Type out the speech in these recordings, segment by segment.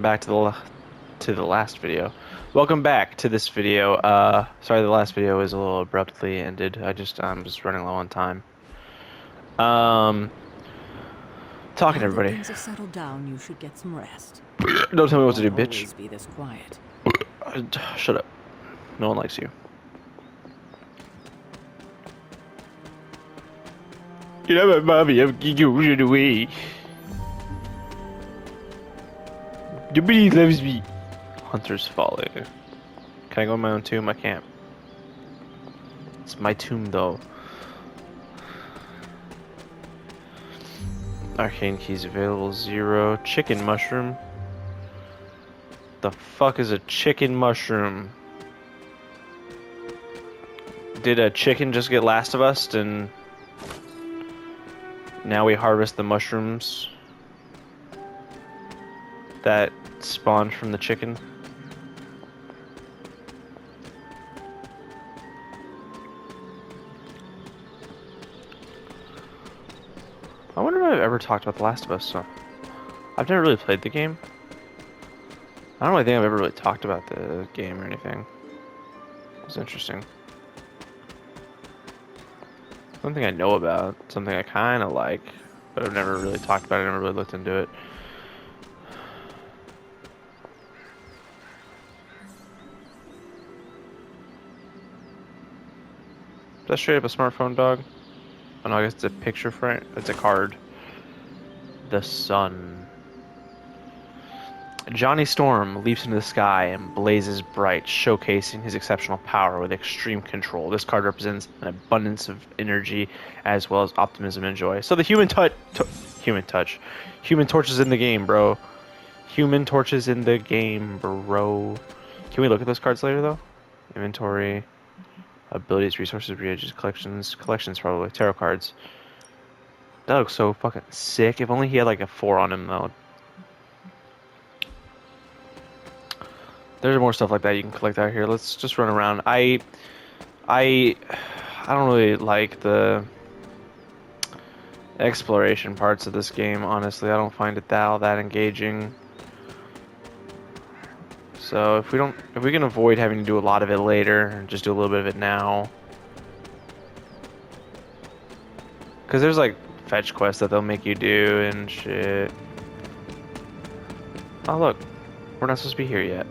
back to the last video. Welcome back to this video. Sorry the last video was a little abruptly ended. I'm just running low on time. Um, talking to Now that everybody. things have settled down, you should get some rest. Don't tell me what to do, Won't bitch. always be this quiet. Shut up. No one likes you. You know my mommy, I'm going away. Nobody loves me. Hunter's Folly. Can I go in my own tomb? I can't. It's my tomb though. Arcane keys available 0. Chicken mushroom. The fuck is a chicken mushroom? Did a chicken just get Last of Us and now we harvest the mushrooms that spawned from the chicken? I wonder if I've ever talked about The Last of Us. So I've never really played the game. I don't really think I've ever really talked about the game or anything. It's interesting. Something I know about, something I kind of like, but I've never really talked about it, never really looked into it. Is that straight up a smartphone, dog? Oh no, I guess it's a picture frame. It's a card. The sun. Johnny Storm leaps into the sky and blazes bright, showcasing his exceptional power with extreme control. This card represents an abundance of energy as well as optimism and joy. So the human torch is in the game, bro. Human torch is in the game, bro. Can we look at those cards later, though? Inventory, abilities, resources, reagents, collections probably, tarot cards. That looks so fucking sick. If only he had like a 4 on him, though. There's more stuff like that you can collect out here. Let's just run around. I don't really like the exploration parts of this game, honestly. I don't find it all that engaging. So if we can avoid having to do a lot of it later and just do a little bit of it now. Cause there's like fetch quests that they'll make you do and shit. Oh look, we're not supposed to be here yet.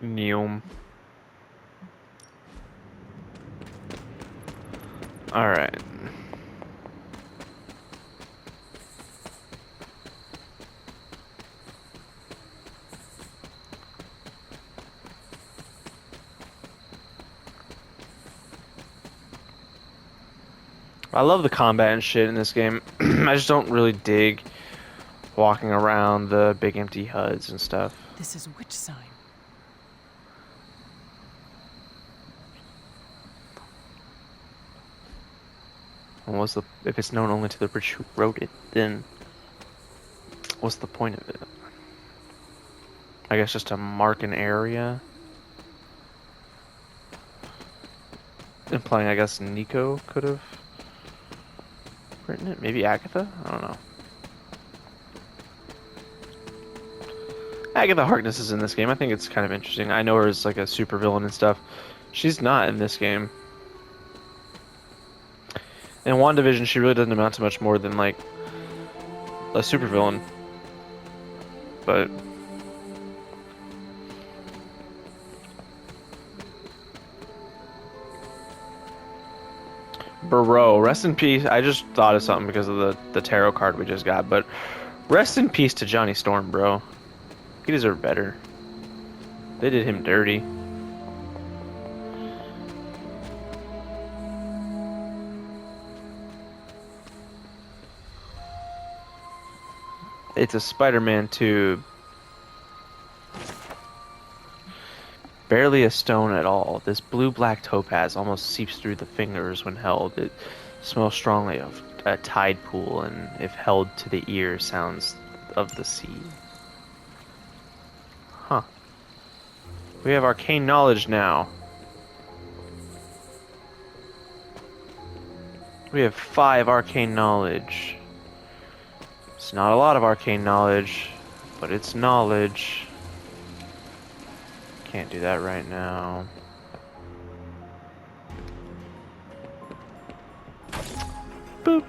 Neum. Alright. I love the combat and shit in this game. I just don't really dig walking around the big empty HUDs and stuff. This is which sign? And if it's known only to the rich who wrote it, then what's the point of it? I guess just to mark an area. Implying, I guess, Nico could have written it? Maybe Agatha? I don't know. Agatha Harkness is in this game. I think it's kind of interesting. I know her as like a supervillain and stuff. She's not in this game. In WandaVision, she really doesn't amount to much more than like a supervillain. But Bro, rest in peace. I just thought of something because of the tarot card we just got, but rest in peace to Johnny Storm, bro. He deserved better. They did him dirty. It's a Spider-Man 2. Barely a stone at all. This blue-black topaz almost seeps through the fingers when held. It smells strongly of a tide pool, and if held to the ear, sounds of the sea. Huh. We have arcane knowledge now. We have 5 arcane knowledge. It's not a lot of arcane knowledge, but it's knowledge. Can't do that right now. Boop.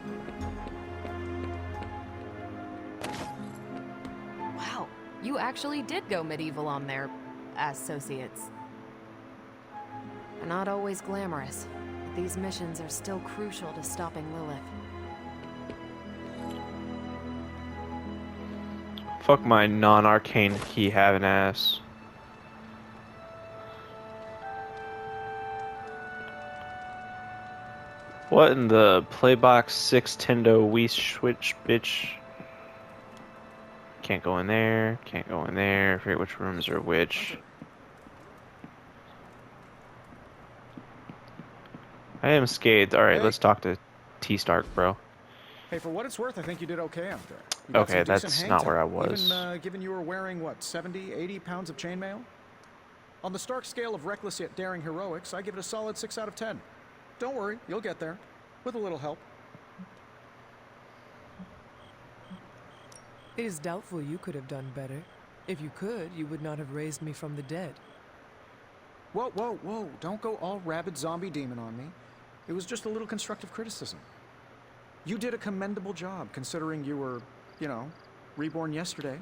Wow, you actually did go medieval on their associates. They're not always glamorous, but these missions are still crucial to stopping Lilith. Fuck my non-arcane key having ass. What in the Playbox 6 Tendo Wii Switch, bitch? Can't go in there, can't go in there. I forget which rooms are which. I am scathed. Alright, let's talk to T Stark, bro. Hey, for what it's worth, I think you did okay out there. You got Okay, some decent that's hang not time, where I was. Even given you were wearing, what, 70, 80 pounds of chainmail? On the Stark scale of reckless yet daring heroics, I give it a solid 6 out of 10. Don't worry, you'll get there. With a little help. It is doubtful you could have done better. If you could, you would not have raised me from the dead. Whoa, whoa, whoa. Don't go all rabid zombie demon on me. It was just a little constructive criticism. You did a commendable job, considering you were, you know, reborn yesterday.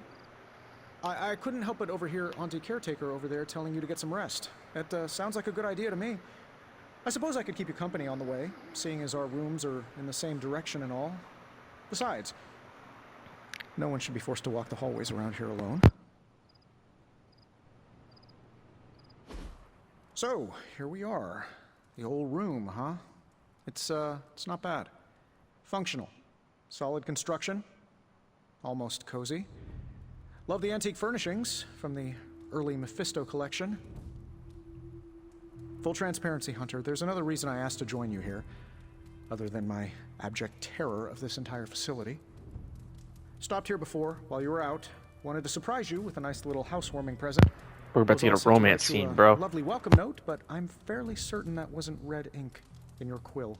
I couldn't help but overhear Auntie Caretaker over there telling you to get some rest. That sounds like a good idea to me. I suppose I could keep you company on the way, seeing as our rooms are in the same direction and all. Besides, no one should be forced to walk the hallways around here alone. So, here we are. The old room, huh? It's not bad. Functional. Solid construction. Almost cozy. Love the antique furnishings from the early Mephisto collection. Full transparency, Hunter, there's another reason I asked to join you here, other than my abject terror of this entire facility. Stopped here before, while you were out. Wanted to surprise you with a nice little housewarming present. We're about to get a romance scene, bro. Lovely welcome note, but I'm fairly certain that wasn't red ink in your quill.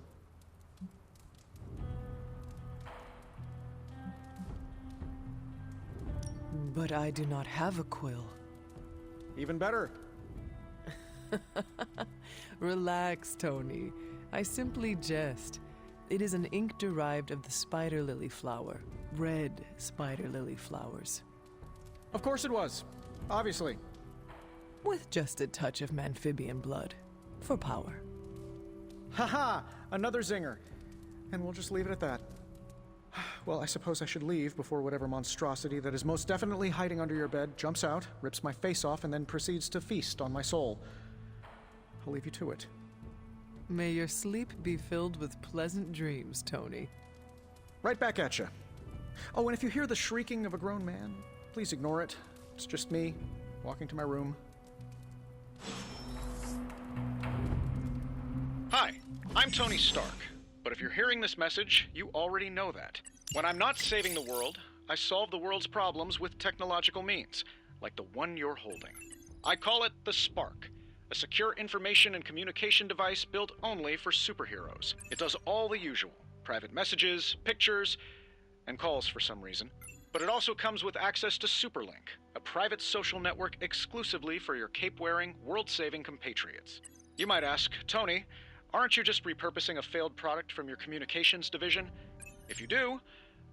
But I do not have a quill. Even better. Relax, Tony. I simply jest. It is an ink derived of the spider lily flower. Red spider lily flowers. Of course it was. Obviously. With just a touch of amphibian blood. For power. Haha! Another zinger. And we'll just leave it at that. Well, I suppose I should leave before whatever monstrosity that is most definitely hiding under your bed jumps out, rips my face off, and then proceeds to feast on my soul. I'll leave you to it. May your sleep be filled with pleasant dreams, Tony. Right back at you. Oh, and if you hear the shrieking of a grown man, please ignore it. It's just me, walking to my room. Hi, I'm Tony Stark. But if you're hearing this message, you already know that. When I'm not saving the world, I solve the world's problems with technological means, like the one you're holding. I call it the Spark, a secure information and communication device built only for superheroes. It does all the usual, private messages, pictures, and calls for some reason. But it also comes with access to Superlink, a private social network exclusively for your cape-wearing, world-saving compatriots. You might ask, Tony, aren't you just repurposing a failed product from your communications division? If you do,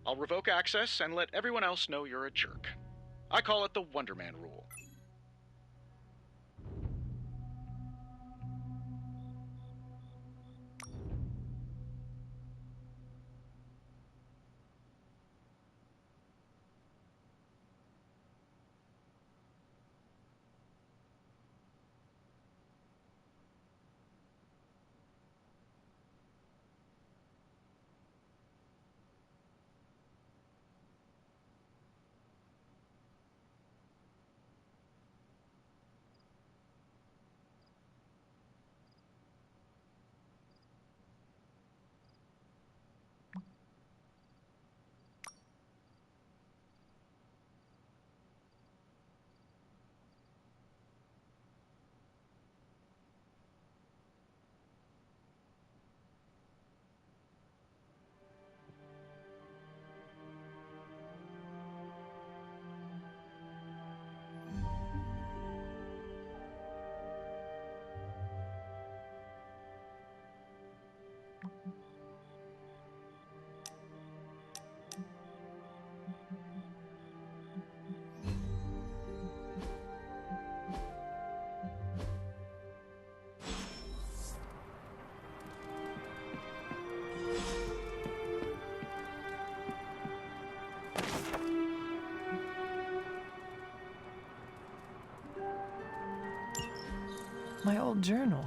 I'll revoke access and let everyone else know you're a jerk. I call it the Wonder Man rule. My old journal.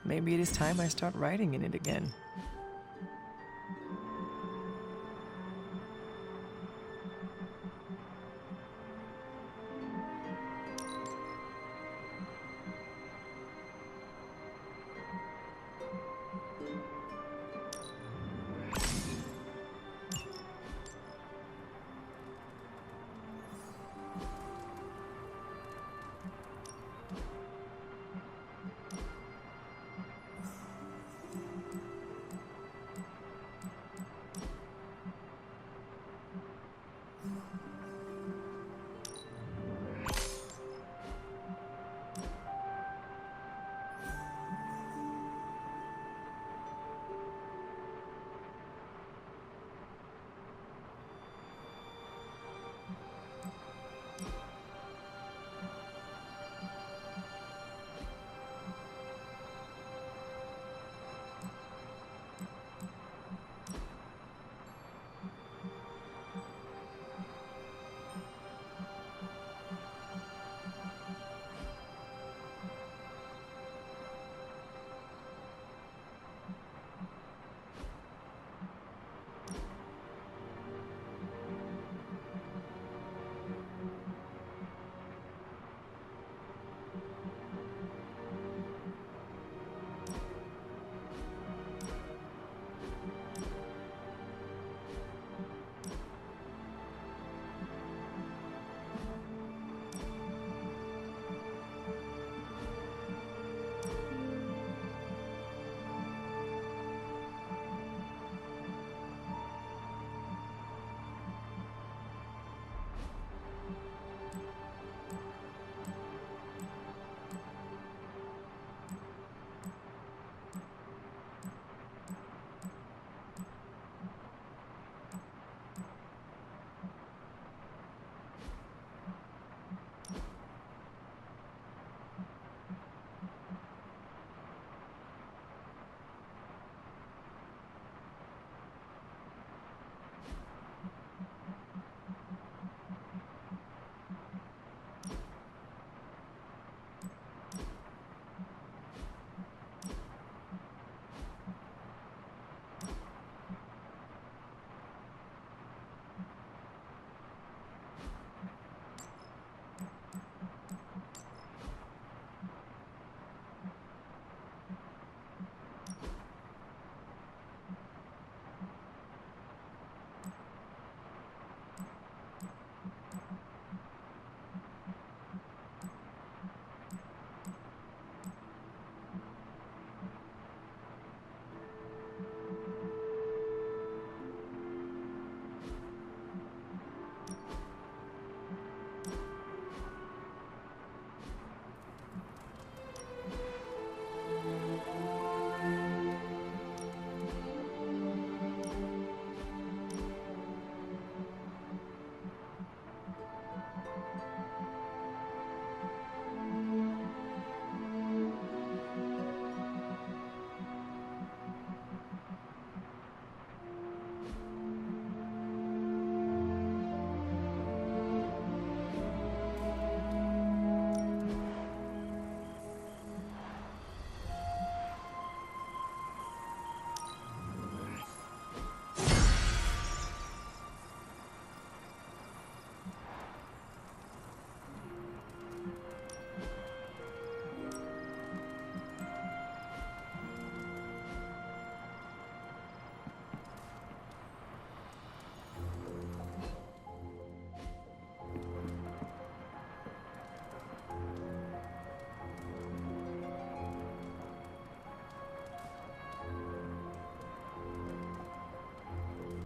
Maybe it is time I start writing in it again.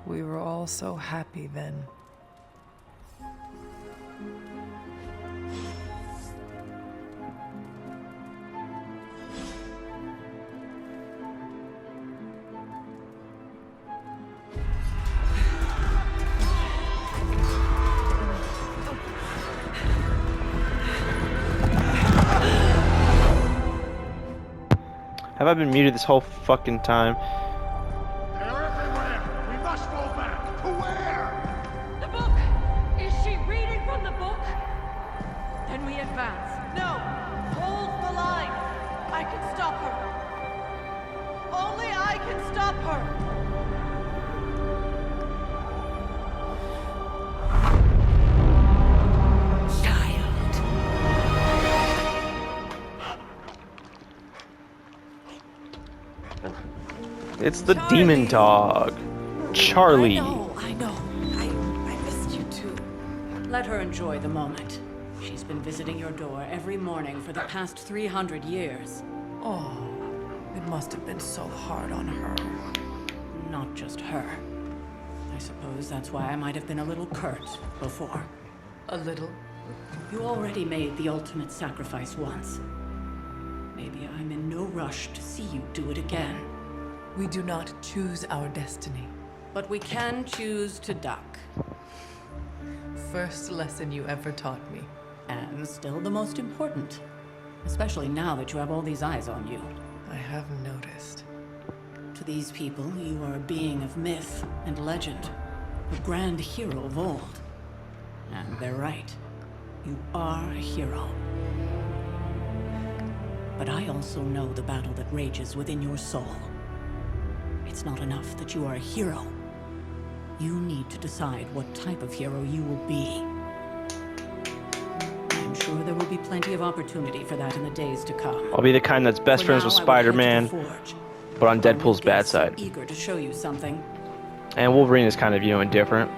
We were all so happy then. Have I been muted this whole fucking time? They're everywhere! We must go back! To where? The book! Is she reading from the book? Then we advance. No! Hold the line! It's the demon dog, Charlie. I know. I missed you too. Let her enjoy the moment. She's been visiting your door every morning for the past 300 years. Oh, it must have been so hard on her. Not just her. I suppose that's why I might have been a little curt before. A little. You already made the ultimate sacrifice once. Maybe I'm in no rush to see you do it again. We do not choose our destiny. But we can choose to duck. First lesson you ever taught me. And still the most important. Especially now that you have all these eyes on you. I have noticed. To these people, you are a being of myth and legend. A grand hero of old. And they're right. You are a hero. But I also know the battle that rages within your soul. It's not enough that you are a hero. You need to decide what type of hero you will be. I'm sure there will be plenty of opportunity for that in the days to come. I'll be the kind that's best friends with Spider-Man, but on Deadpool's bad side. Eager to show you something. And Wolverine is kind of, you know, indifferent.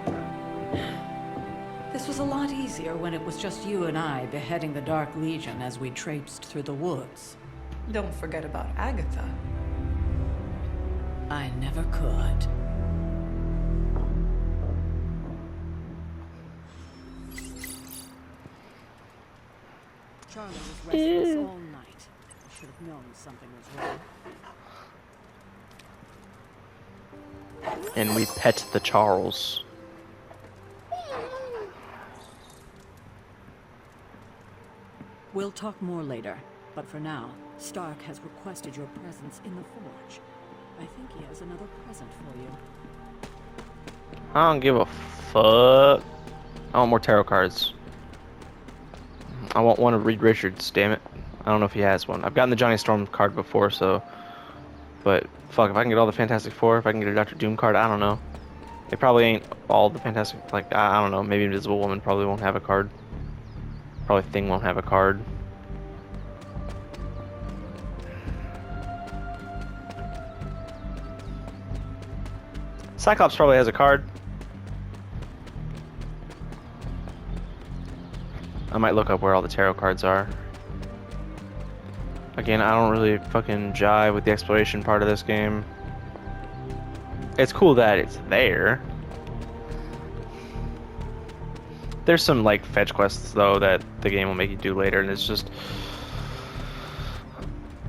This was a lot easier when it was just you and I beheading the Dark Legion as we traipsed through the woods. Don't forget about Agatha. I never could. Charlie was restless all night. I should have known something was wrong. And we pet the Charles. We'll talk more later, but for now, Stark has requested your presence in the forge. I think he has another present for you. I don't give a fuck. I want more tarot cards. I want one of Reed Richards, damn it. I don't know if he has one. I've gotten the Johnny Storm card before, so... But, fuck, if I can get all the Fantastic Four, if I can get a Dr. Doom card, I don't know. They probably ain't all the Fantastic... Like, I don't know. Maybe Invisible Woman probably won't have a card. Probably Thing won't have a card. Cyclops probably has a card. I might look up where all the tarot cards are. Again, I don't really fucking jive with the exploration part of this game. It's cool that it's there. There's some like fetch quests though that the game will make you do later, and it's just,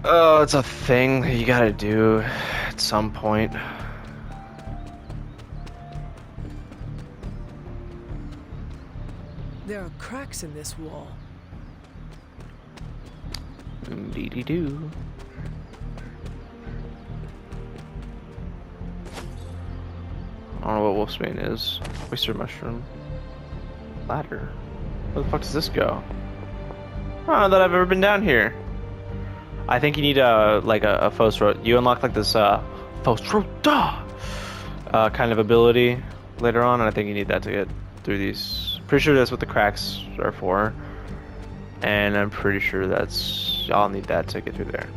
oh, it's a thing that you gotta do at some point. There are cracks in this wall. Dee-dee-doo. I don't know what Wolfsbane is. Oyster mushroom. Ladder. Where the fuck does this go? I don't know that I've ever been down here. I think you need like a Fosro. You unlock like this Fosro kind of ability later on, and I think you need that to get through these. Pretty sure that's what the cracks are for, and I'm pretty sure that's I'll need that to get through there.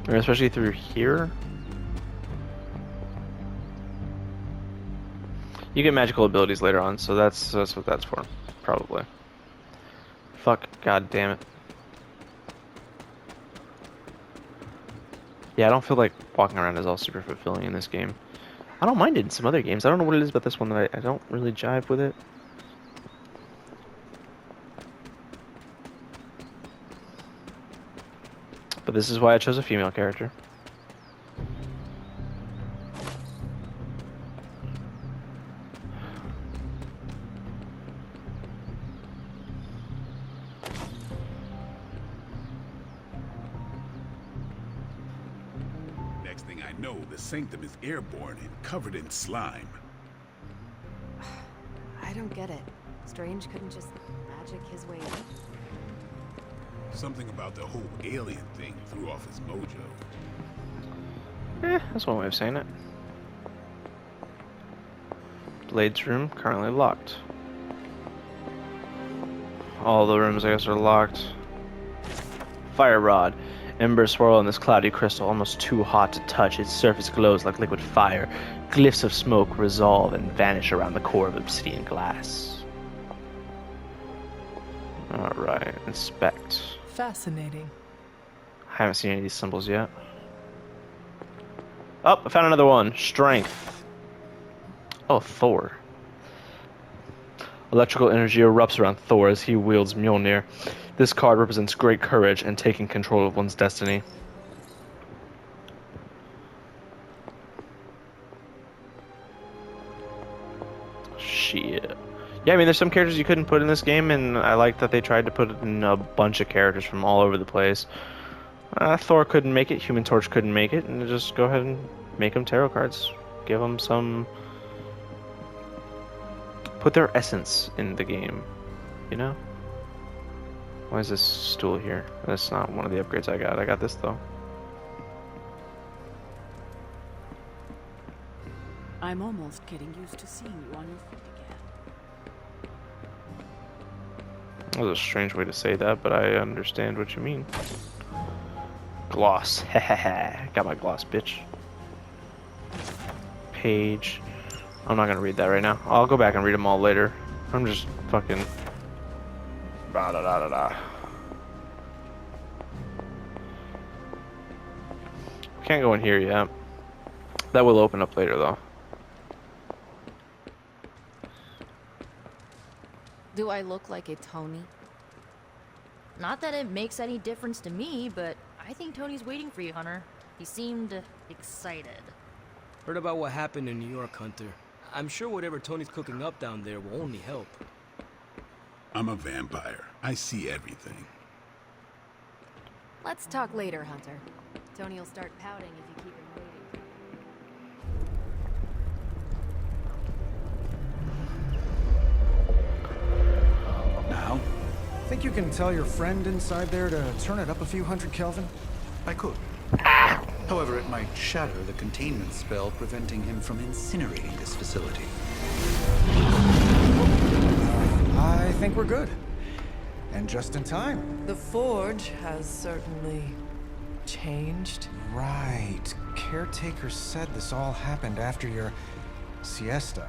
Or especially through here. You get magical abilities later on, so that's what that's for, probably. Fuck, god damn it. Yeah, I don't feel like walking around is all super fulfilling in this game. I don't mind it in some other games. I don't know what it is about this one that I don't really jive with it. But this is why I chose a female character. Next thing I know, the sanctum is airborne and covered in slime. I don't get it. Strange couldn't just magic his way in. Something about the whole alien thing threw off his mojo. That's one way of saying it. Blade's room, currently locked. All the rooms, I guess, are locked. Fire Rod. Embers swirl in this cloudy crystal, almost too hot to touch. Its surface glows like liquid fire. Glyphs of smoke resolve and vanish around the core of obsidian glass. Alright, inspect. Fascinating. I haven't seen any of these symbols yet. Oh, I found another one. Strength. Oh, Thor. Electrical energy erupts around Thor as he wields Mjolnir. This card represents great courage and taking control of one's destiny. Shit. Yeah, I mean, there's some characters you couldn't put in this game, and I like that they tried to put in a bunch of characters from all over the place. Thor couldn't make it, Human Torch couldn't make it, and just go ahead and make them tarot cards. Give them some... Put their essence in the game, you know? Why is this stool here? That's not one of the upgrades I got. I got this, though. I'm almost getting used to seeing you on your feet again. That was a strange way to say that, but I understand what you mean. Gloss. Got my gloss, bitch. Page. I'm not gonna read that right now. I'll go back and read them all later. I'm just fucking... Da da da da da. Can't go in here yet. That will open up later, though. Do I look like a Tony? Not that it makes any difference to me, but I think Tony's waiting for you, Hunter. He seemed excited. Heard about what happened in New York, Hunter. I'm sure whatever Tony's cooking up down there will only help. I'm a vampire. I see everything. Let's talk later, Hunter. Tony will start pouting if you keep him waiting. Now? Think you can tell your friend inside there to turn it up a few hundred Kelvin? I could. However, it might shatter the containment spell preventing him from incinerating this facility. I think we're good. And just in time. The forge has certainly changed. Right. Caretaker said this all happened after your siesta.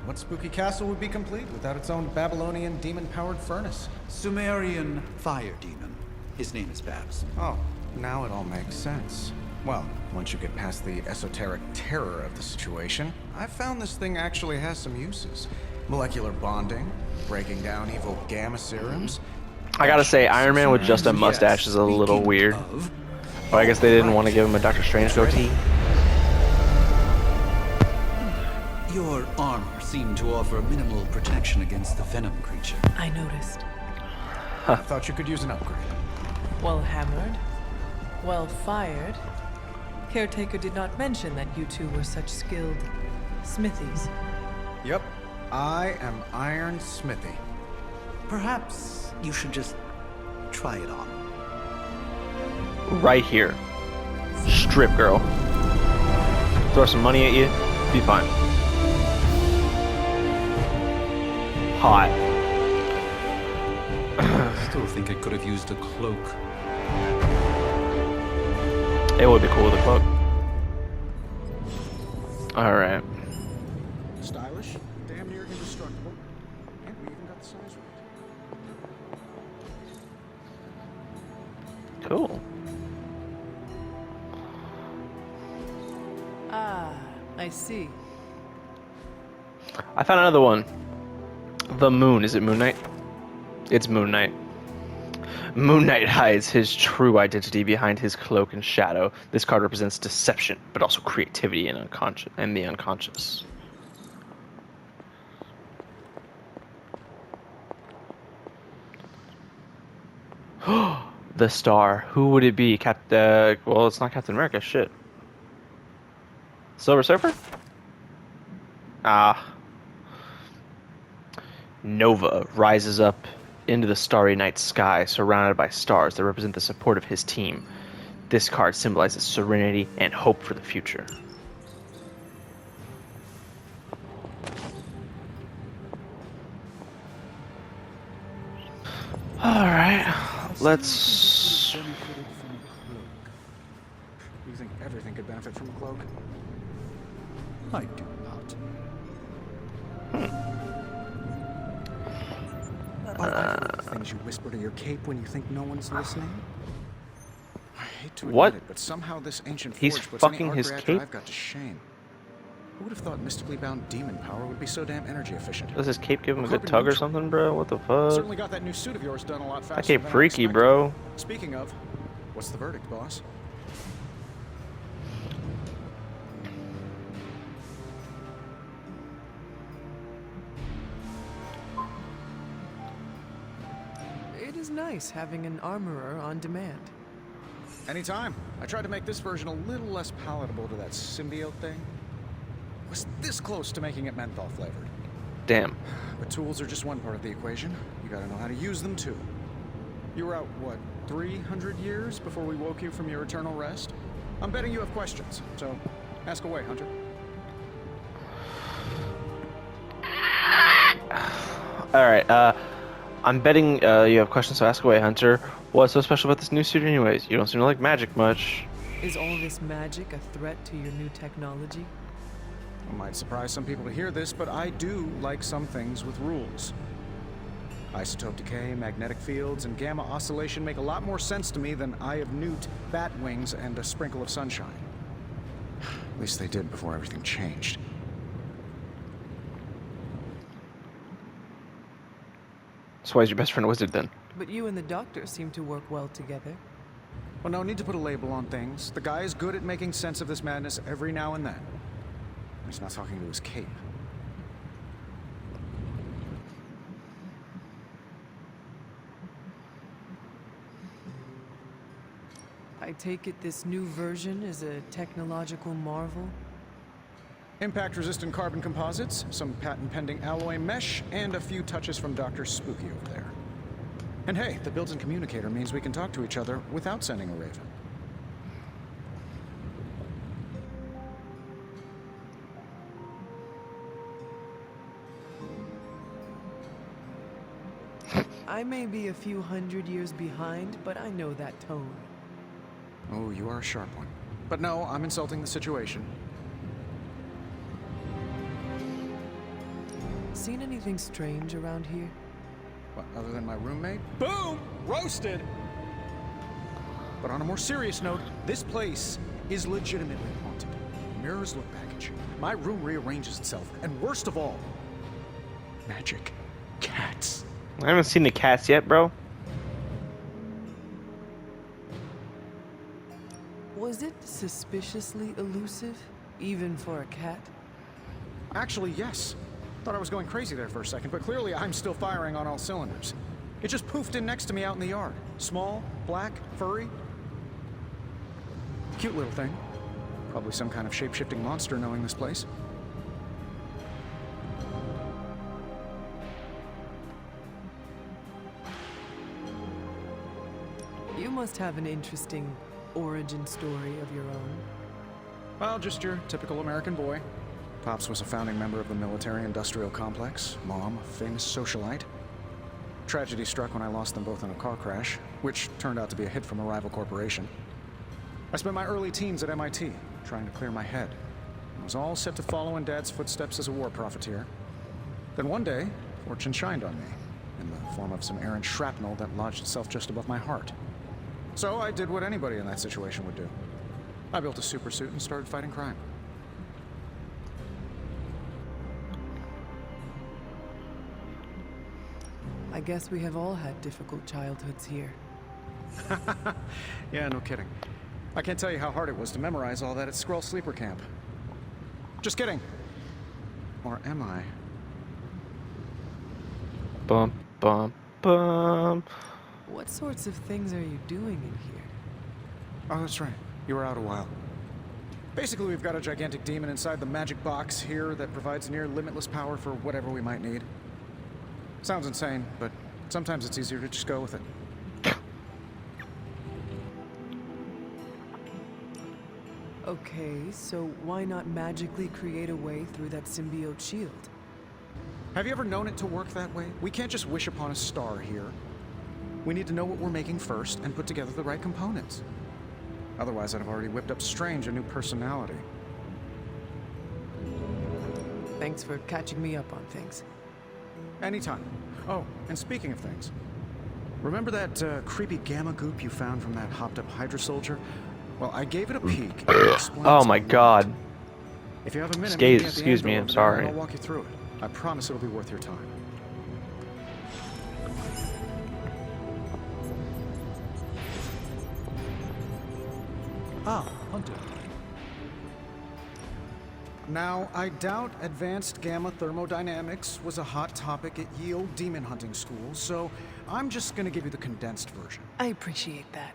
What spooky castle would be complete without its own Babylonian demon-powered furnace? Sumerian fire demon. His name is Babs. Oh, now it all makes sense. Well, once you get past the esoteric terror of the situation, I've found this thing actually has some uses. Molecular bonding, breaking down evil gamma serums. I gotta say, Iron Man with just a mustache is a little weird. But I guess they didn't want to give him a Doctor Strange goatee. Your armor seemed to offer minimal protection against the venom creature. I noticed. I thought you could use an upgrade. Well hammered, well fired. Caretaker did not mention that you two were such skilled smithies. Yep, I am Iron Smithy. Perhaps you should just try it on. Right here. Strip girl. Throw some money at you, be fine. Hot. I still think I could have used a cloak. It would be cool with a cloak. Alright. Stylish, damn near indestructible, and we even got the size right. Cool. Ah, I see. I found another one. The Moon. Is it Moon Knight? It's Moon Knight. Moon Knight hides his true identity behind his cloak and shadow. This card represents deception, but also creativity and the unconscious. The Star. Who would it be? Well, it's not Captain America. Shit. Silver Surfer? Ah. Nova rises up into the starry night sky, surrounded by stars that represent the support of his team. This card symbolizes serenity and hope for the future. Alright, let's You think everything could benefit from a cloak? I do not. But I've heard the things you whisper to your cape when you think no one's listening. I hate to admit What? it, but somehow this ancient He's forge puts any fucking art his reactor cape? I've got to shame. Who would have thought mystically bound demon power would be so damn energy efficient? Does his cape give him a Well, good tug or neutral. something, bro? What the fuck? Certainly got that new suit of yours done a lot faster. That cape than I freaky, expected. bro. Speaking of, what's the verdict, boss? It is nice having an armorer on demand. Anytime. I tried to make this version a little less palatable to that symbiote thing. Was this close to making it menthol flavored. Damn. But tools are just one part of the equation. You gotta know how to use them too. You were out, what, 300 years before we woke you from your eternal rest? I'm betting you have questions, so ask away, Hunter. Alright, I'm betting you have questions, so ask away, Hunter. What's so special about this new suit anyways? You don't seem to like magic much. Is all this magic a threat to your new technology? It might surprise some people to hear this, but I do like some things with rules. Isotope decay, magnetic fields, and gamma oscillation make a lot more sense to me than Eye of Newt, bat wings, and a sprinkle of sunshine. At least they did before everything changed. So why is your best friend a wizard then? But you and the doctor seem to work well together. Well, no need to put a label on things. The guy is good at making sense of this madness every now and then. He's not talking to his cape. I take it this new version is a technological marvel? Impact-resistant carbon composites, some patent-pending alloy mesh, and a few touches from Dr. Spooky over there. And hey, the built-in communicator means we can talk to each other without sending a raven. I may be a few hundred years behind, but I know that tone. Oh, you are a sharp one. But no, I'm insulting the situation. Seen anything strange around here? What, other than my roommate? Boom! Roasted! But on a more serious note, this place is legitimately haunted. Mirrors look back at you. My room rearranges itself. And worst of all, magic cats. I haven't seen the cats yet, bro. Was it suspiciously elusive, even for a cat? Actually, yes. Thought I was going crazy there for a second, but clearly I'm still firing on all cylinders. It just poofed in next to me out in the yard. Small, black, furry. Cute little thing. Probably some kind of shape-shifting monster knowing this place. You must have an interesting origin story of your own. Well, just your typical American boy. Pops was a founding member of the military-industrial complex. Mom, a famous socialite. Tragedy struck when I lost them both in a car crash, which turned out to be a hit from a rival corporation. I spent my early teens at MIT, trying to clear my head. I was all set to follow in Dad's footsteps as a war profiteer. Then one day, fortune shined on me, in the form of some errant shrapnel that lodged itself just above my heart. So I did what anybody in that situation would do. I built a supersuit and started fighting crime. I guess we have all had difficult childhoods here. Yeah, no kidding. I can't tell you how hard it was to memorize all that at Skrull Sleeper Camp. Just kidding. Or am I? Bum, bum, bum. What sorts of things are you doing in here? Oh, that's right. You were out a while. Basically, we've got a gigantic demon inside the magic box here that provides near limitless power for whatever we might need. Sounds insane, but sometimes it's easier to just go with it. Okay, so why not magically create a way through that symbiote shield? Have you ever known it to work that way? We can't just wish upon a star here. We need to know what we're making first and put together the right components. Otherwise, I'd have already whipped up Strange a new personality. Thanks for catching me up on things. Anytime. Oh, and speaking of things, remember that creepy gamma goop you found from that hopped-up Hydra soldier? Well, I gave it a peek. And it explains Oh my a lot. god. If you have a minute, meet me at the Excuse me, anvil I'm over there sorry. and I'll walk you through it. I promise it'll be worth your time. Ah, Hunter. Now, I doubt advanced gamma thermodynamics was a hot topic at Yield demon hunting school, so I'm just gonna give you the condensed version. I appreciate that.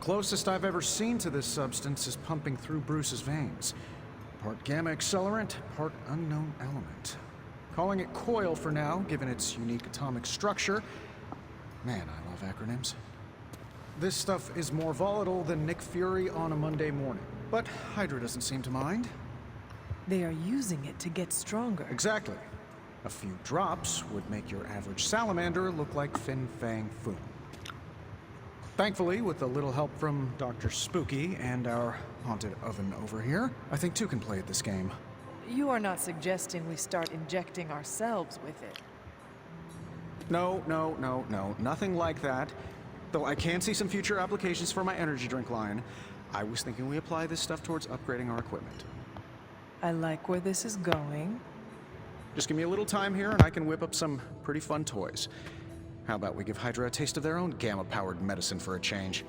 Closest I've ever seen to this substance is pumping through Bruce's veins. Part gamma accelerant, part unknown element. Calling it coil for now, given its unique atomic structure. Man, I love acronyms. This stuff is more volatile than Nick Fury on a Monday morning. But Hydra doesn't seem to mind. They are using it to get stronger. Exactly. A few drops would make your average salamander look like Fin Fang Foom. Thankfully, with a little help from Dr. Spooky and our haunted oven over here, I think two can play at this game. You are not suggesting we start injecting ourselves with it. No, nothing like that. Though I can see some future applications for my energy drink line. I was thinking we apply this stuff towards upgrading our equipment. I like where this is going. Just give me a little time here and I can whip up some pretty fun toys. How about we give Hydra a taste of their own gamma-powered medicine for a change?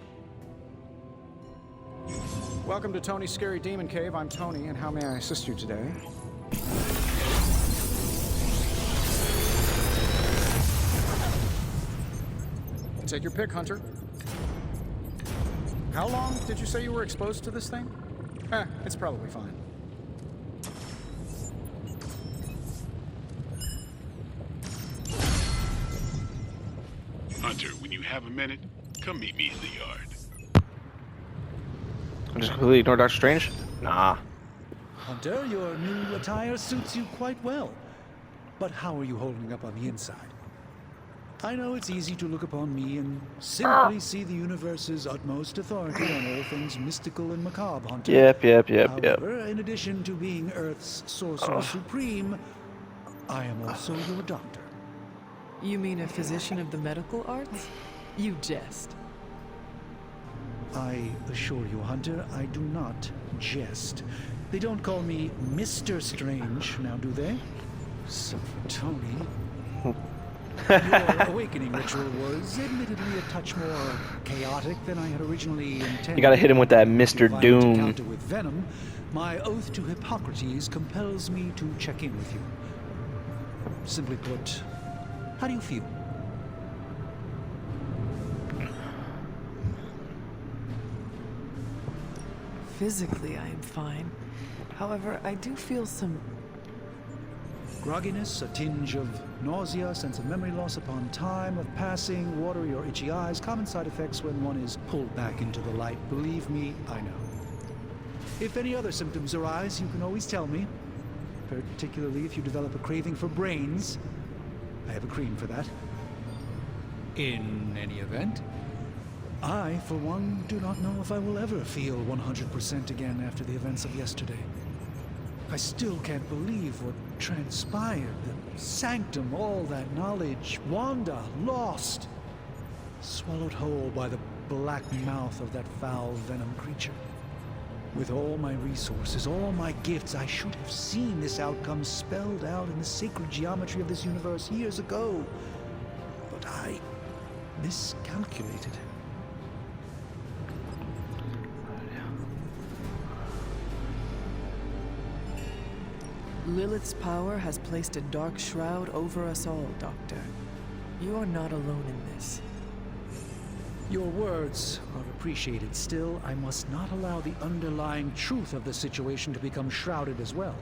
Welcome to Tony's Scary Demon Cave. I'm Tony, and how may I assist you today? Take your pick, Hunter. How long did you say you were exposed to this thing? It's probably fine. Hunter, when you have a minute, come meet me in the yard. I just completely ignore Doctor Strange? Nah. Hunter, your new attire suits you quite well. But how are you holding up on the inside? I know it's easy to look upon me and simply see the universe's utmost authority on all things mystical and macabre, Hunter. Yep. However, in addition to being Earth's sorcerer supreme, I am also your doctor. You mean a physician of the medical arts? You jest. I assure you, Hunter, I do not jest. They don't call me Mr. Strange, now do they? So for Tony, your awakening ritual was admittedly a touch more chaotic than I had originally intended. You gotta hit him with that Mr. If I am to Doom. counter with venom, my oath to Hippocrates compels me to check in with you. Simply put, how do you feel? Physically, I am fine. However, I do feel some... Grogginess, a tinge of nausea, sense of memory loss upon time of passing, watery or itchy eyes, common side effects when one is pulled back into the light. Believe me, I know. If any other symptoms arise, you can always tell me. Particularly if you develop a craving for brains. I have a cream for that. In any event, I, for one, do not know if I will ever feel 100% again after the events of yesterday. I still can't believe what transpired. The sanctum, all that knowledge. Wanda, lost. Swallowed whole by the black mouth of that foul venom creature. With all my resources, all my gifts, I should have seen this outcome spelled out in the sacred geometry of this universe years ago. But I miscalculated. Lilith's power has placed a dark shroud over us all, Doctor. You are not alone in this. Your words are appreciated. Still, I must not allow the underlying truth of the situation to become shrouded as well.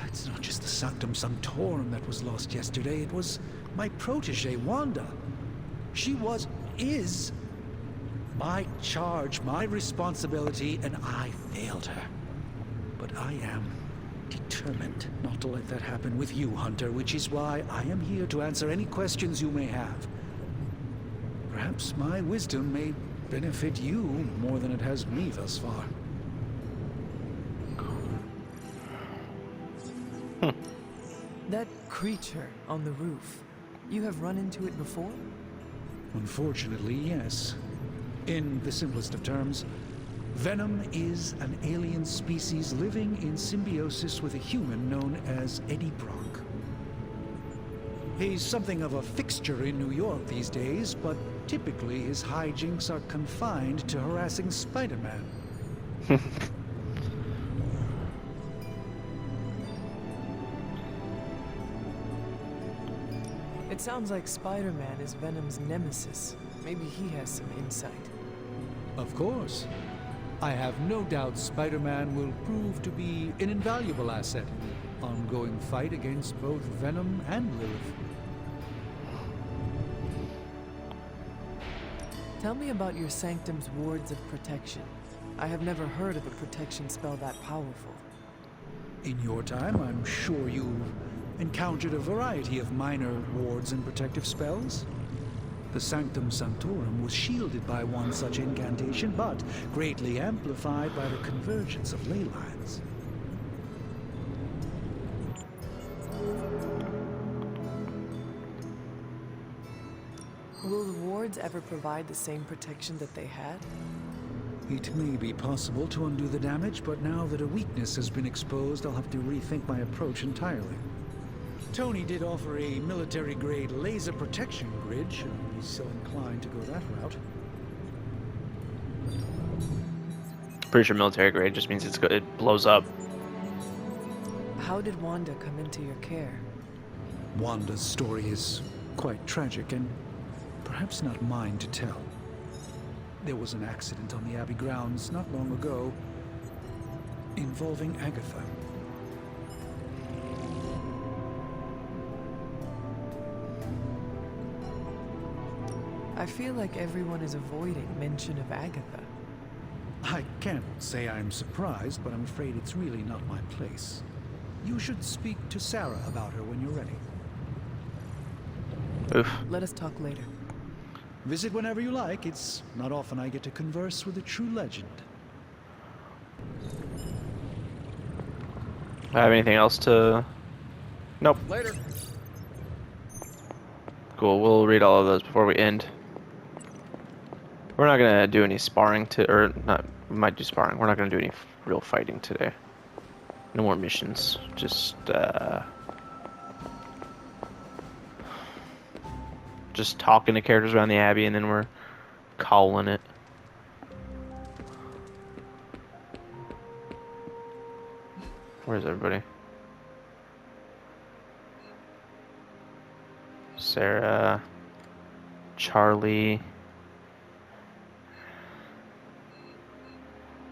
It's not just the Sanctum Sanctorum that was lost yesterday. It was my protege, Wanda. She is my charge, my responsibility, and I failed her. But I am determined not to let that happen with you, Hunter, which is why I am here to answer any questions you may have. Perhaps my wisdom may benefit you more than it has me thus far. That creature on the roof, you have run into it before? Unfortunately, yes. In the simplest of terms, Venom is an alien species living in symbiosis with a human known as Eddie Brock. He's something of a fixture in New York these days, but typically his hijinks are confined to harassing Spider-Man. It sounds like Spider-Man is Venom's nemesis. Maybe he has some insight. Of course. I have no doubt Spider-Man will prove to be an invaluable asset in the ongoing fight against both Venom and Lilith. Tell me about your sanctum's wards of protection. I have never heard of a protection spell that powerful. In your time, I'm sure you've encountered a variety of minor wards and protective spells. The Sanctum Sanctorum was shielded by one such incantation, but greatly amplified by the convergence of ley lines. Will the wards ever provide the same protection that they had? It may be possible to undo the damage, but now that a weakness has been exposed, I'll have to rethink my approach entirely. Tony did offer a military-grade laser protection grid, should I be so inclined to go that route. Pretty sure military grade just means it blows up. How did Wanda come into your care? Wanda's story is quite tragic and perhaps not mine to tell. There was an accident on the Abbey grounds not long ago involving Agatha. I feel like everyone is avoiding mention of Agatha. I can't say I'm surprised, but I'm afraid it's really not my place. You should speak to Sarah about her when you're ready. Oof. Let us talk later. Visit whenever you like. It's not often I get to converse with a true legend. Have anything else to... Nope. Later. Cool, we'll read all of those before we end. We're not gonna do any sparring we might do sparring. We're not gonna do any real fighting today. No more missions. Just talking to characters around the Abbey, and then we're calling it. Where's everybody? Sarah, Charlie.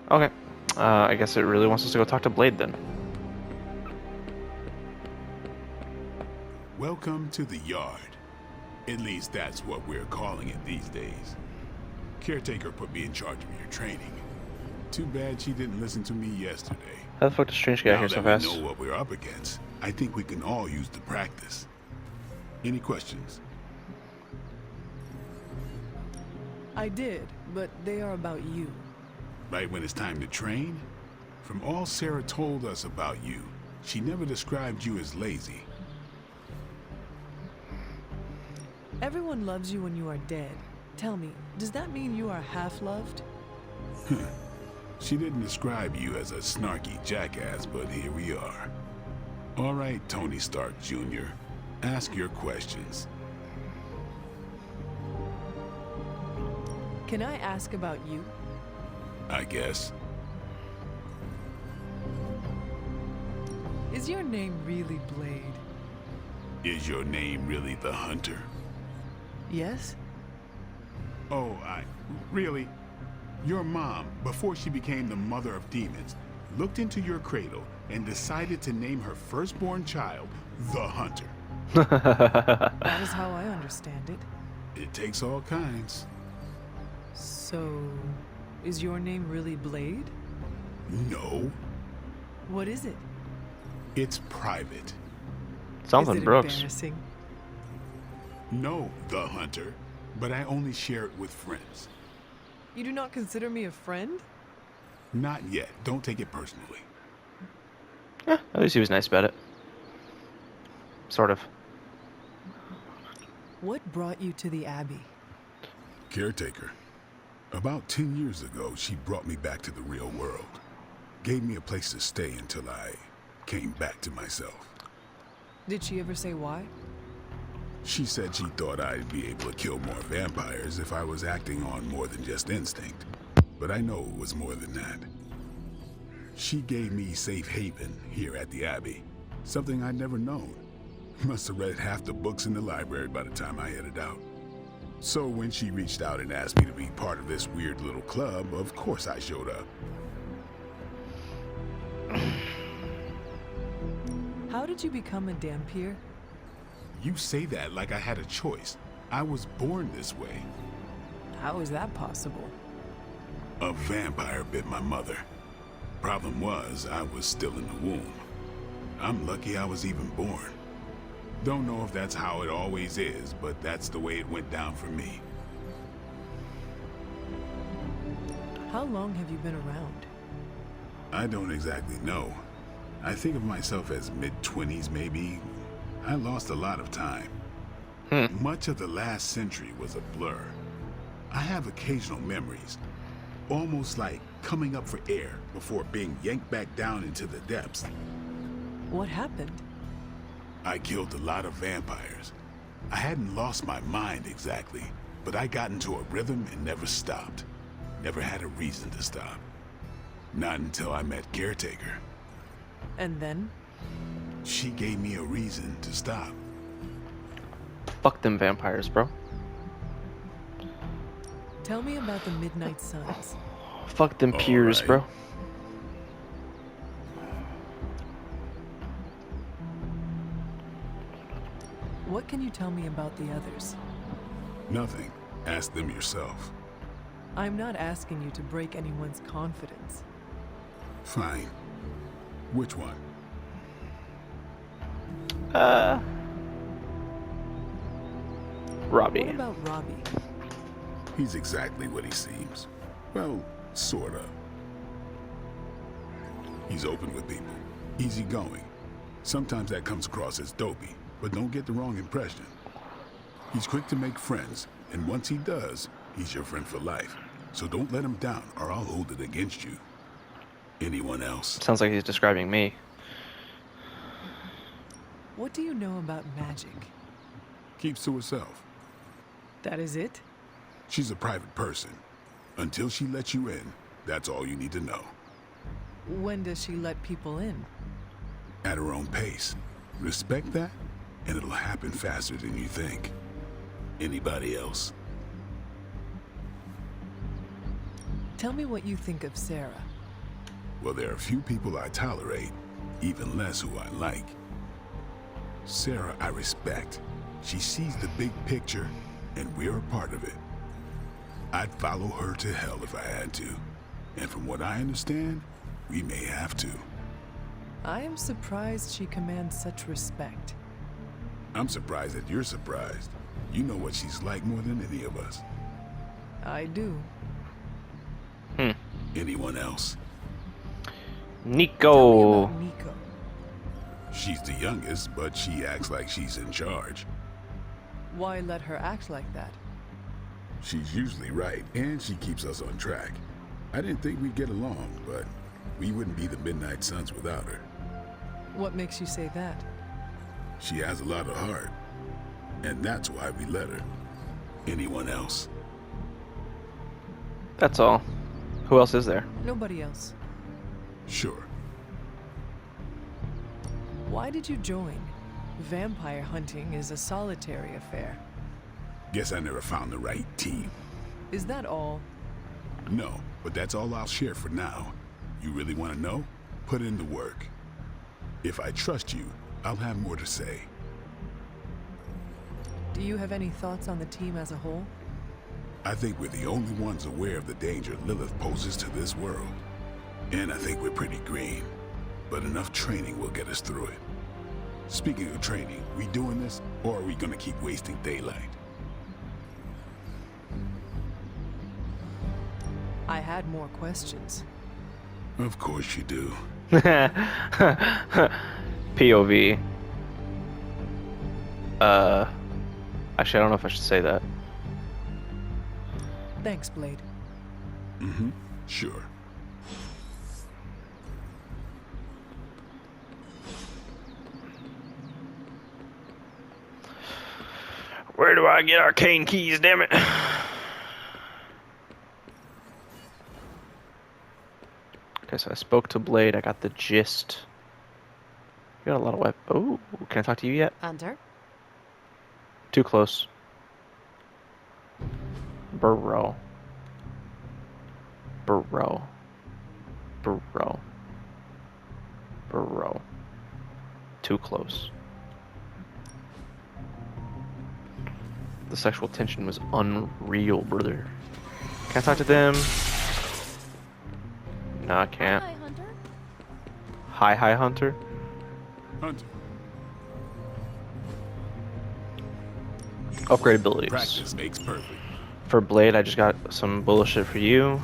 Okay, I guess it really wants us to go talk to Blade then. Welcome to the yard. At least that's what we're calling it these days. Caretaker put me in charge of your training. Too bad she didn't listen to me yesterday. How the fuck does Strange get out here so fast? Now that we know what we're up against, I think we can all use the practice. Any questions? I did, but they are about you. Right when it's time to train? From all Sarah told us about you, she never described you as lazy. Everyone loves you when you are dead. Tell me, does that mean you are half-loved? She didn't describe you as a snarky jackass, but here we are. All right, Tony Stark Jr., ask your questions. Can I ask about you? I guess. Is your name really Blade? Is your name really the Hunter? Yes? Oh, really? Your mom, before she became the mother of demons, looked into your cradle and decided to name her firstborn child the Hunter. That is how I understand it. It takes all kinds. So, is your name really Blade? No. What is it? It's private. Something Is it Brooks. Embarrassing? No, the Hunter, but I only share it with friends. You do not consider me a friend? Not yet. Don't take it personally. At least he was nice about it. Sort of. What brought you to the Abbey? Caretaker. About 10 years ago, she brought me back to the real world. Gave me a place to stay until I came back to myself. Did she ever say why? She said she thought I'd be able to kill more vampires if I was acting on more than just instinct. But I know it was more than that. She gave me safe haven here at the Abbey. Something I'd never known. Must have read half the books in the library by the time I headed out. So when she reached out and asked me to be part of this weird little club, of course I showed up. How did you become a Dampier? You say that like I had a choice. I was born this way. How is that possible? A vampire bit my mother. Problem was, I was still in the womb. I'm lucky I was even born. Don't know if that's how it always is, but that's the way it went down for me. How long have you been around? I don't exactly know. I think of myself as mid-20s maybe. I lost a lot of time. Much of the last century was a blur. I have occasional memories, almost like coming up for air before being yanked back down into the depths. What happened? I killed a lot of vampires. I hadn't lost my mind exactly, but I got into a rhythm and never stopped. Never had a reason to stop. Not until I met Caretaker. And then? She gave me a reason to stop. Fuck them vampires, bro. Tell me about the Midnight Suns. Fuck them peers, right. bro. What can you tell me about the others? Nothing. Ask them yourself. I'm not asking you to break anyone's confidence. Fine. Which one? Robbie. What about Robbie? He's exactly what he seems. Well, sorta. He's open with people. Easygoing. Sometimes that comes across as dopey, but don't get the wrong impression. He's quick to make friends, and once he does, he's your friend for life. So don't let him down, or I'll hold it against you. Anyone else? Sounds like he's describing me. What do you know about magic? Keeps to herself. That is it? She's a private person. Until she lets you in, that's all you need to know. When does she let people in? At her own pace. Respect that, and it'll happen faster than you think. Anybody else? Tell me what you think of Sarah. Well, there are few people I tolerate, even less who I like. Sarah, I respect. She sees the big picture, and we're a part of it. I'd follow her to hell if I had to. And from what I understand, we may have to. I am surprised she commands such respect. I'm surprised that you're surprised. You know what she's like more than any of us. I do. Anyone else? Nico. Tell me about Nico. She's the youngest, but she acts like she's in charge. Why let her act like that? She's usually right, and she keeps us on track. I didn't think we'd get along, but we wouldn't be the Midnight Suns without her. What makes you say that? She has a lot of heart, and that's why we let her. Anyone else? That's all. Who else is there? Nobody else. Sure. Why did you join? Vampire hunting is a solitary affair. Guess I never found the right team. Is that all? No, but that's all I'll share for now. You really want to know? Put in the work. If I trust you, I'll have more to say. Do you have any thoughts on the team as a whole? I think we're the only ones aware of the danger Lilith poses to this world. And I think we're pretty green. But enough training will get us through it. Speaking of training, we doing this, or are we gonna keep wasting daylight? had more questions. Of course you do. POV. Actually, I don't know if I should say that. Thanks, Blade. Mm-hmm. Sure. Where do I get arcane keys, damn it? Okay, so I spoke to Blade, I got the gist. You got a lot of weapons. Oh, can I talk to you yet? Hunter? Too close. Burrow. Burrow. Burrow. Burrow. Too close. The sexual tension was unreal, brother. Can I talk to them? No, I can't. Hi, Hunter. Hi, Hunter. Hunter, Upgrade abilities. practice makes perfect. For Blade, I just got some bullshit for you.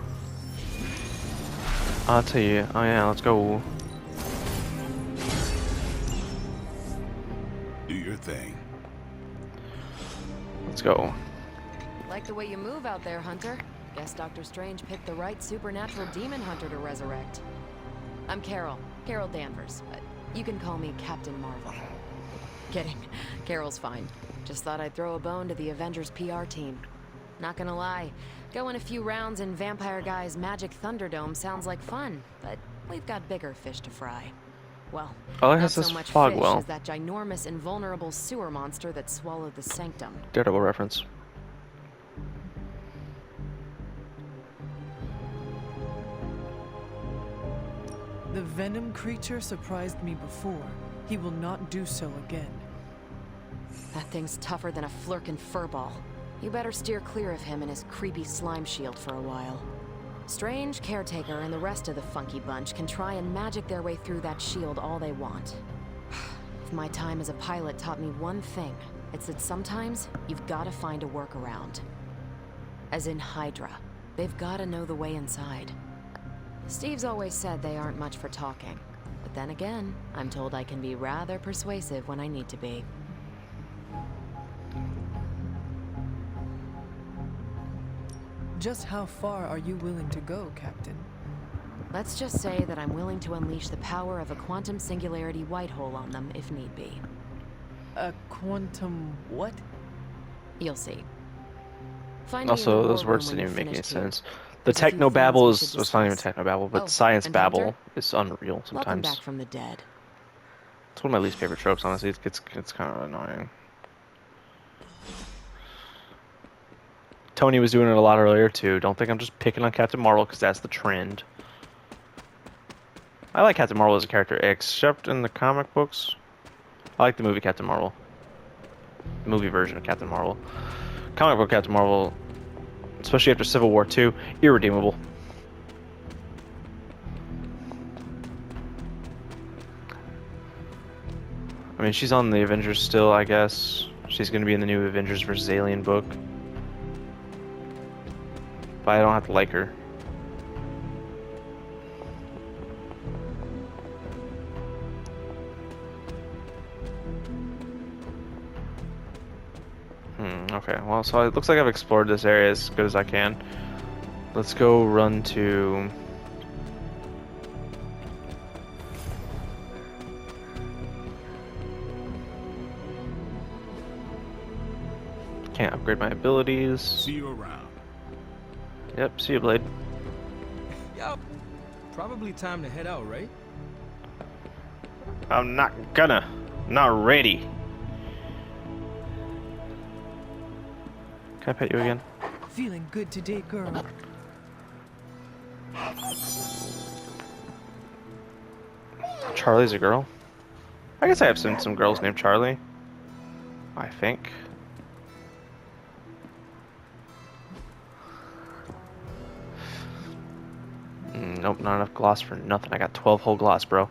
I'll tell you. Oh yeah, let's go. Do your thing. Let's go. Like the way you move out there, Hunter. Guess Dr. Strange picked the right supernatural demon hunter to resurrect. I'm Carol Danvers, but you can call me Captain Marvel. Kidding. Carol's fine. Just thought I'd throw a bone to the Avengers PR team. Not gonna lie, going a few rounds in Vampire Guy's Magic Thunderdome sounds like fun, but we've got bigger fish to fry. Well, All it not has so is much fog fish well. as that ginormous invulnerable sewer monster that swallowed the Sanctum. Daredevil reference. The venom creature surprised me before. He will not do so again. That thing's tougher than a Flurkin furball. You better steer clear of him and his creepy slime shield for a while. Strange, Caretaker, and the rest of the funky bunch can try and magic their way through that shield all they want. If my time as a pilot taught me one thing, it's that sometimes you've gotta find a workaround. As in Hydra. They've gotta know the way inside. Steve's always said they aren't much for talking. But then again, I'm told I can be rather persuasive when I need to be. Just how far are you willing to go, Captain? Let's just say that I'm willing to unleash the power of a quantum singularity white hole on them if need be. A quantum what? You'll see. Find Also, me in the those war words room didn't when even you're make any finished here. sense. The There's a few techno things babble we was should not even discuss. techno babble, but Oh, science and babble Hunter? is unreal Welcome sometimes. back from the dead. It's one of my least favorite tropes, honestly. It's kind of annoying. Tony was doing it a lot earlier too. Don't think I'm just picking on Captain Marvel because that's the trend. I like Captain Marvel as a character, except in the comic books. I like the movie Captain Marvel. The movie version of Captain Marvel. Comic book Captain Marvel, especially after Civil War II, irredeemable. I mean, she's on the Avengers still, I guess. She's going to be in the new Avengers vs. Alien book. But I don't have to like her. Okay, well, so it looks like I've explored this area as good as I can. Let's go run to... Can't upgrade my abilities. See you around. Yep, see you, Blade. Yup. Probably time to head out, right? I'm not gonna. I'm not ready. Can I pet you again? Feeling good today, girl. Charlie's a girl? I guess I have seen some girls named Charlie. I think. Nope, not enough gloss for nothing. I got 12 whole gloss, bro.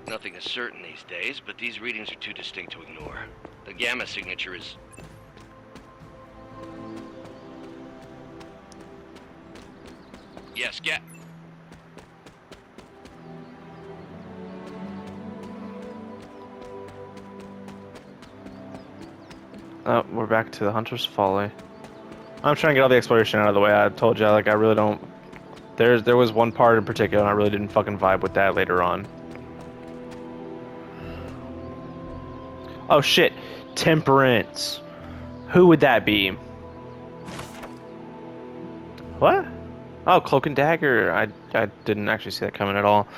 Nothing as certain these days, but these readings are too distinct to ignore. The gamma signature is... Yes, get... Oh, we're back to the Hunter's Folly. I'm trying to get all the exploration out of the way. I told you, like, I really don't... There was one part in particular, and I really didn't fucking vibe with that later on. Oh, shit. Temperance. Who would that be? What? Oh, Cloak and Dagger. I didn't actually see that coming at all.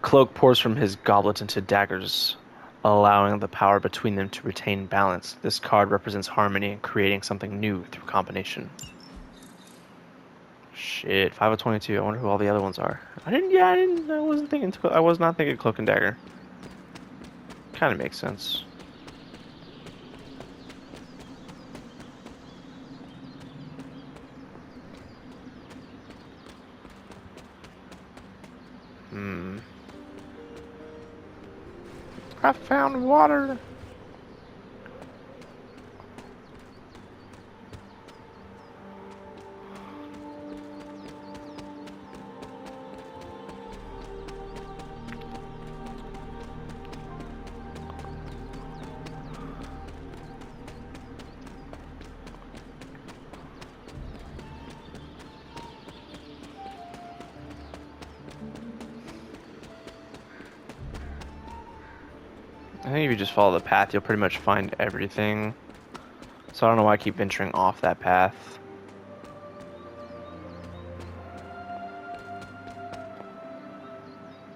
Cloak pours from his goblet into Dagger's, allowing the power between them to retain balance. This card represents harmony and creating something new through combination. Shit, 5 of 22. I wonder who all the other ones are. I was not thinking Cloak and Dagger. Kind of makes sense. I found water. I think if you just follow the path, you'll pretty much find everything. So I don't know why I keep venturing off that path.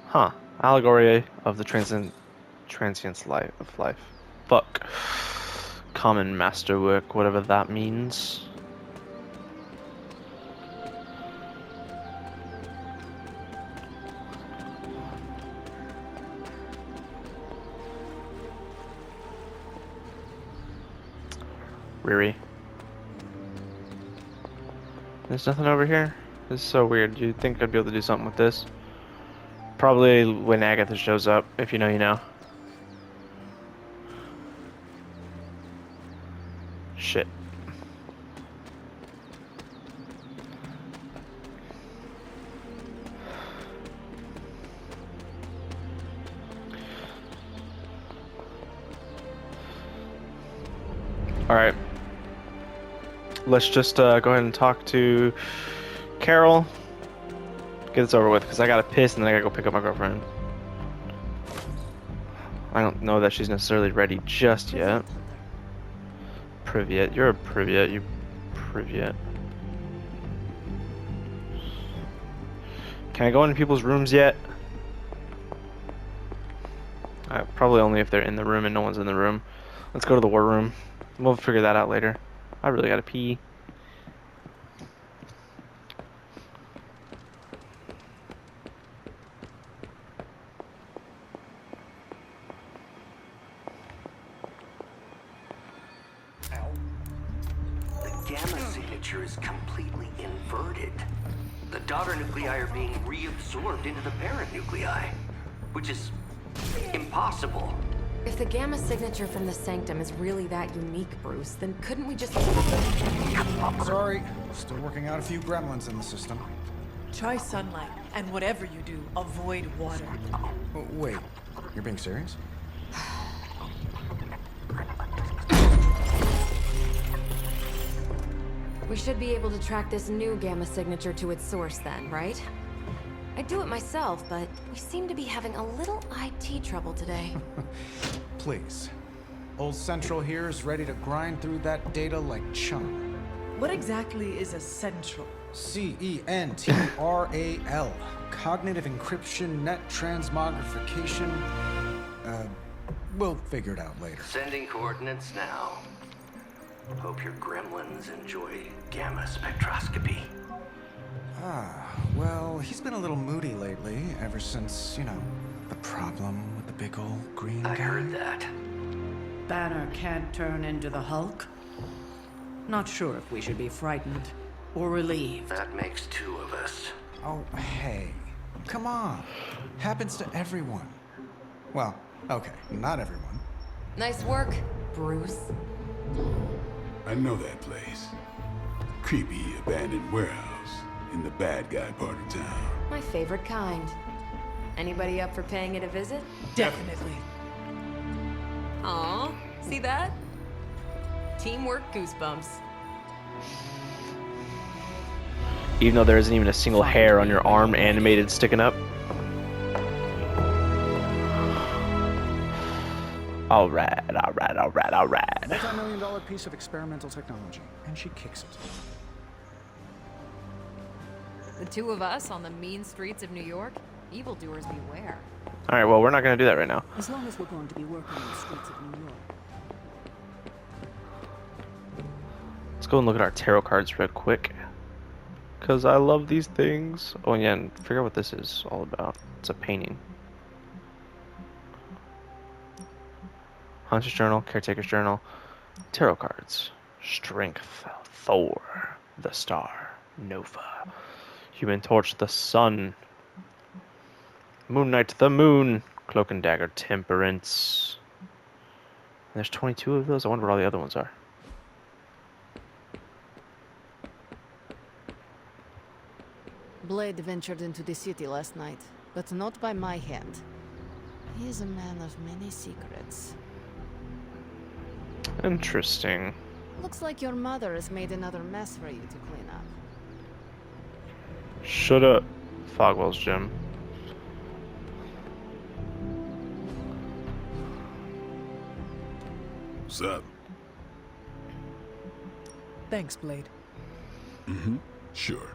Huh. Allegory of the transience life of life. Fuck. Common masterwork, whatever that means. Riri. There's nothing over here? This is so weird. You'd think I'd be able to do something with this. Probably when Agatha shows up. If you know, you know. Shit. Alright. Let's just go ahead and talk to Carol. Get this over with, because I gotta piss and then I gotta go pick up my girlfriend. I don't know that she's necessarily ready just yet. Privyet. You're a Privyet. You Privyet. Can I go into people's rooms yet? Probably only if they're in the room and no one's in the room. Let's go to the war room. We'll figure that out later. I really gotta pee. The gamma signature is completely inverted. The daughter nuclei are being reabsorbed into the parent nuclei, which is impossible. If the gamma signature from the Sanctum is really that unique, Bruce, then couldn't we just... Sorry, still working out a few gremlins in the system. Try sunlight, and whatever you do, avoid water. Oh, wait, you're being serious? We should be able to track this new gamma signature to its source then, right? I'd do it myself, but we seem to be having a little IT trouble today. Please. Old Central here is ready to grind through that data like chum. What exactly is a central? CENTRAL. Cognitive encryption, net transmogrification. We'll figure it out later. Sending coordinates now. Hope your gremlins enjoy gamma spectroscopy. Well, he's been a little moody lately, ever since, you know, the problem with the big old green guy. I heard that. Banner can't turn into the Hulk? Not sure if we should be frightened or relieved. That makes two of us. Oh, hey. Come on. Happens to everyone. Well, okay, not everyone. Nice work, Bruce. I know that place. Creepy abandoned warehouse in the bad guy part of town. My favorite kind. Anybody up for paying it a visit? Definitely. Aw, see that? Teamwork goosebumps. Even though there isn't even a single hair on your arm animated sticking up. Alright. Multi-million-dollar piece of experimental technology, and she kicks it. The two of us on the mean streets of New York? Evildoers beware. Alright, well, we're not going to do that right now. As long as we're going to be working on the streets of New York. Let's go and look at our tarot cards real quick. Because I love these things. Oh, yeah, and figure out what this is all about. It's a painting. Hunter's Journal, Caretaker's Journal, Tarot cards. Strength, Thor, the Star, Nova. Human Torch, the Sun. Moon Knight, the Moon. Cloak and Dagger, Temperance. There's 22 of those. I wonder what all the other ones are. Blade ventured into the city last night, but not by my hand. He is a man of many secrets. Interesting. Looks like your mother has made another mess for you to clean up. Shut up, Fogwell's gym. What's up? Thanks, Blade. Mm-hmm. Sure.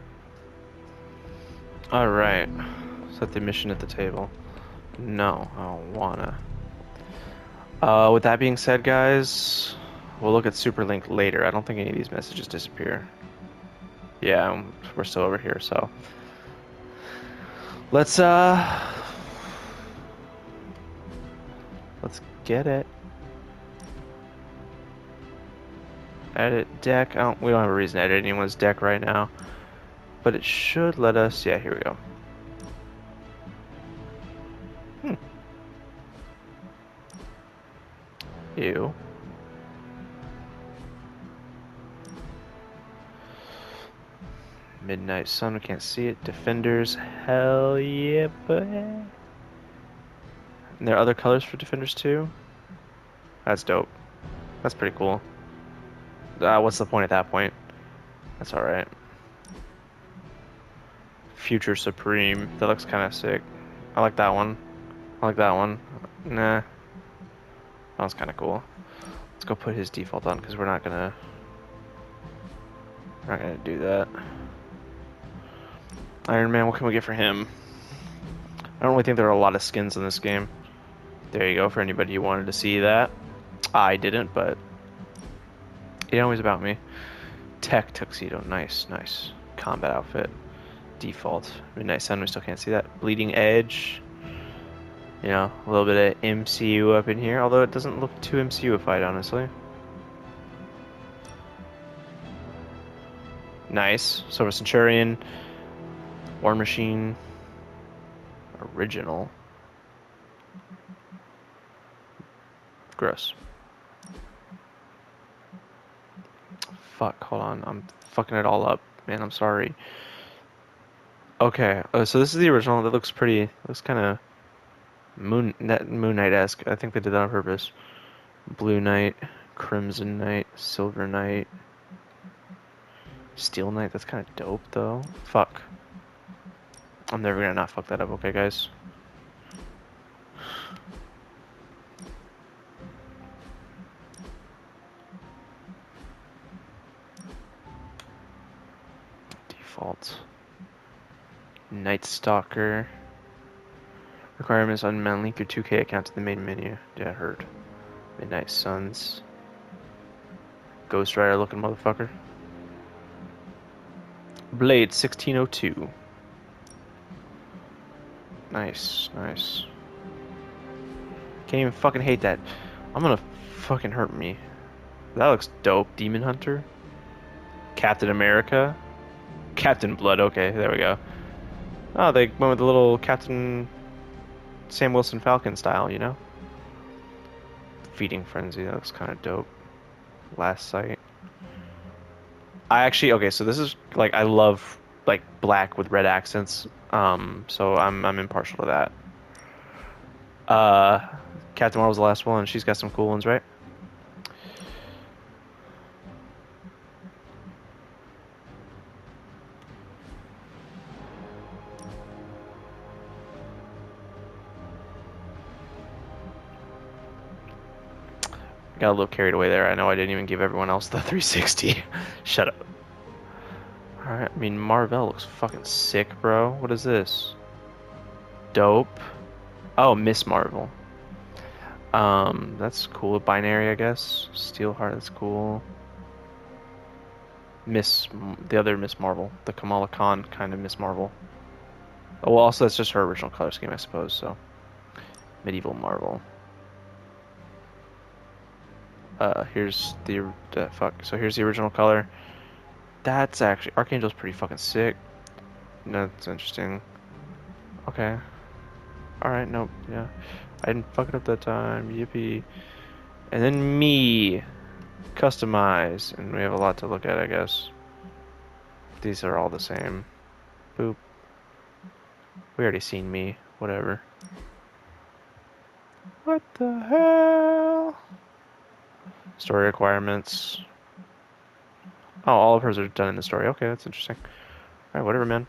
Alright. Set the mission at the table. No, I don't wanna. With that being said, guys, we'll look at Superlink later. I don't think any of these messages disappear. Yeah, we're still over here, so. Let's get it. Edit deck. We don't have a reason to edit anyone's deck right now. But it should let us. Yeah, here we go. Ew. Midnight Sun, we can't see it. Defenders, hell yeah, boy. And there are other colors for Defenders too? That's dope. That's pretty cool. What's the point at that point? That's alright. Future Supreme, that looks kind of sick. I like that one. I like that one. Nah. That one's kind of cool. Let's go put his default on because we're not gonna do that. Iron Man, what can we get for him? I don't really think there are a lot of skins in this game. There you go, for anybody who wanted to see that. I didn't, but it always about me. Tech tuxedo, nice, nice. Combat outfit, default. Midnight Sun, we still can't see that. Bleeding Edge. You know, a little bit of MCU up in here, although it doesn't look too MCU-ified, honestly. Nice. Silver Centurion. War Machine. Original. Gross. Fuck, hold on. I'm fucking it all up. Man, I'm sorry. Okay, so this is the original. That looks pretty... looks kind of... Moon Knight-esque. I think they did that on purpose. Blue Knight, Crimson Knight, Silver Knight, Steel Knight. That's kind of dope, though. Fuck. I'm never gonna not fuck that up, okay, guys? Default. Night Stalker. Requirements unmanned. Link your 2K account to the main menu. Yeah, I heard. Midnight Suns. Ghost Rider looking motherfucker. Blade 1602. Nice, nice. Can't even fucking hate that. I'm gonna fucking hurt me. That looks dope. Demon Hunter. Captain America. Captain Blood. Okay, there we go. Oh, they went with the little Captain Sam Wilson Falcon style, you know? Feeding Frenzy, that looks kind of dope. Last Sight. I actually, okay, so this is, like, I love, like, black with red accents, so I'm impartial to that. Captain Marvel's the last one, and she's got some cool ones, right? Got a little carried away there. I know I didn't even give everyone else the 360. Shut up. Alright, I mean, Marvel looks fucking sick, bro. What is this? Dope. Oh, Miss Marvel. That's cool. Binary, I guess. Steelheart, that's cool. The other Miss Marvel. The Kamala Khan kind of Miss Marvel. Oh, well, also that's just her original color scheme, I suppose, so. Medieval Marvel. Here's the, so here's the original color. That's actually, Archangel's pretty fucking sick. That's interesting. Okay. Alright, nope, yeah. I didn't fuck it up that time, yippee. And then me. Customize, and we have a lot to look at, I guess. These are all the same. Boop. We already seen me, whatever. What the hell? Story requirements. Oh, all of hers are done in the story. Okay, that's interesting. Alright, whatever, man.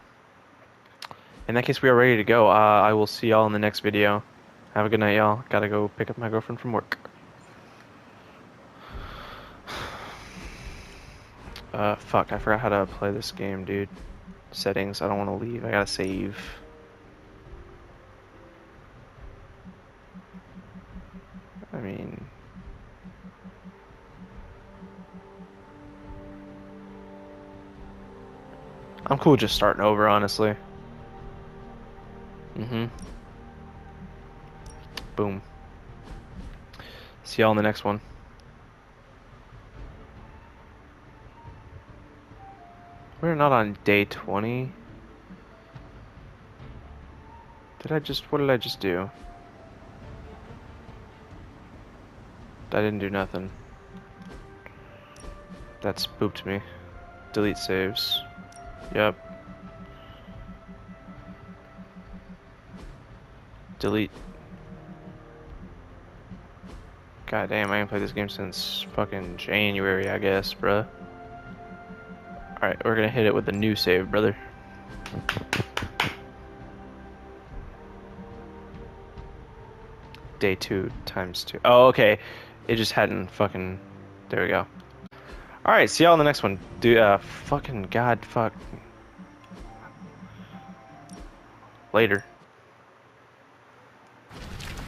In that case, we are ready to go. I will see y'all in the next video. Have a good night, y'all. Gotta go pick up my girlfriend from work. Fuck, I forgot how to play this game, dude. Settings, I don't want to leave. I gotta save. I mean... I'm cool just starting over, honestly. Boom. See y'all in the next one. We're not on day 20. What did I just do? I didn't do nothing. That spooked me. Delete saves. Yep. Delete. God damn, I haven't played this game since fucking January, I guess, bruh. Alright, we're gonna hit it with a new save, brother. Day 2 times 2. Oh, okay. It just hadn't fucking... There we go. Alright, see y'all in the next one. Dude, fucking god, fuck. Later.